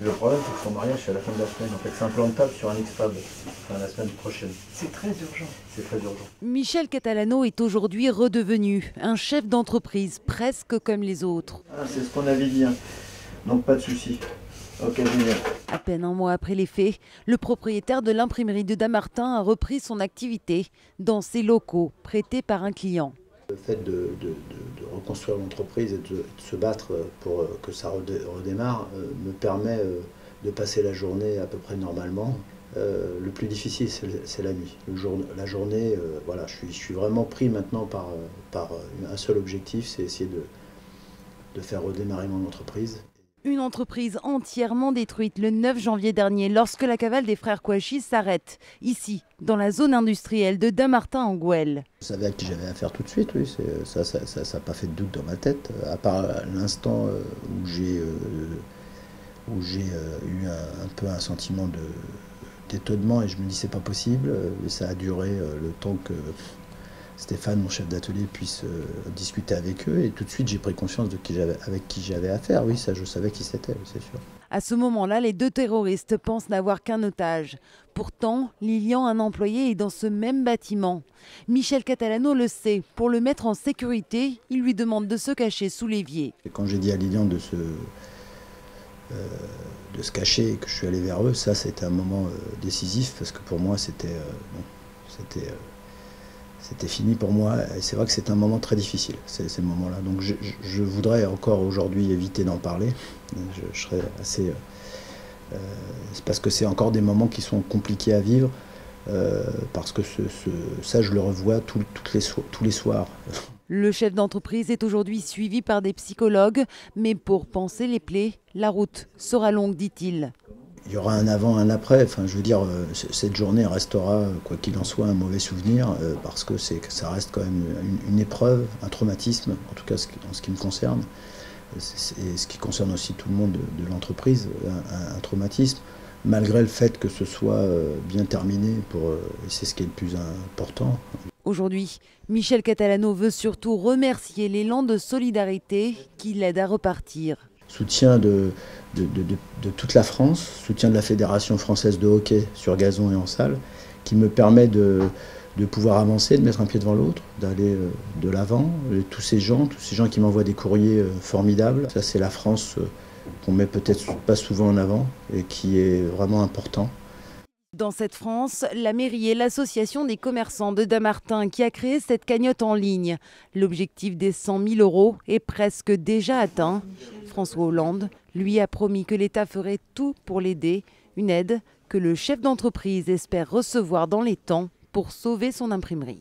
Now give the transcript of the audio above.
Le problème, c'est que son mariage, c'est à la fin de la semaine. En fait, c'est implantable sur un X-Fab, enfin, la semaine prochaine. C'est très urgent. C'est très urgent. Michel Catalano est aujourd'hui redevenu un chef d'entreprise, presque comme les autres. Ah, c'est ce qu'on avait dit, hein. Donc pas de souci. Ok, génial. À peine un mois après les faits, le propriétaire de l'imprimerie de Dammartin a repris son activité dans ses locaux, prêtés par un client. Le fait de reconstruire l'entreprise et de se battre pour que ça redémarre me permet de passer la journée à peu près normalement. Le plus difficile, c'est la nuit. La journée, voilà, je suis vraiment pris maintenant par un seul objectif, c'est essayer de faire redémarrer mon entreprise. Une entreprise entièrement détruite le 9 janvier dernier lorsque la cavale des frères Kouachi s'arrête, ici, dans la zone industrielle de Dammartin en Gouelle. Je savais à qui j'avais affaire tout de suite, oui, ça n'a pas fait de doute dans ma tête, à part l'instant où j'ai eu un peu un sentiment d'étonnement et je me dis c'est pas possible, et ça a duré le temps que Stéphane, mon chef d'atelier, puisse discuter avec eux. Et tout de suite, j'ai pris conscience avec qui j'avais affaire. Oui, ça, je savais qui c'était, c'est sûr. À ce moment-là, les deux terroristes pensent n'avoir qu'un otage. Pourtant, Lilian, un employé, est dans ce même bâtiment. Michel Catalano le sait. Pour le mettre en sécurité, il lui demande de se cacher sous l'évier. Et quand j'ai dit à Lilian de se cacher et que je suis allé vers eux, ça, c'était un moment décisif parce que pour moi, c'était fini pour moi, et c'est vrai que c'est un moment très difficile, ces moments-là. Donc je voudrais encore aujourd'hui éviter d'en parler. Je serais assez... c'est parce que c'est encore des moments qui sont compliqués à vivre, parce que ça, je le revois tous les soirs. Le chef d'entreprise est aujourd'hui suivi par des psychologues, mais pour panser les plaies, la route sera longue, dit-il. Il y aura un avant, un après. Enfin, je veux dire, cette journée restera, quoi qu'il en soit, un mauvais souvenir, parce que ça reste quand même une épreuve, un traumatisme, en tout cas en ce qui me concerne, et ce qui concerne aussi tout le monde de l'entreprise, un traumatisme, malgré le fait que ce soit bien terminé, et c'est ce qui est le plus important. Aujourd'hui, Michel Catalano veut surtout remercier l'élan de solidarité qui l'aide à repartir. Soutien de toute la France, soutien de la Fédération française de hockey sur gazon et en salle, qui me permet de pouvoir avancer, de mettre un pied devant l'autre, d'aller de l'avant. Tous ces gens qui m'envoient des courriers formidables, ça c'est la France qu'on met peut-être pas souvent en avant et qui est vraiment important. Dans cette France, la mairie et l'association des commerçants de Dammartin qui a créé cette cagnotte en ligne. L'objectif des 100 000 € est presque déjà atteint. François Hollande lui a promis que l'État ferait tout pour l'aider, une aide que le chef d'entreprise espère recevoir dans les temps pour sauver son imprimerie.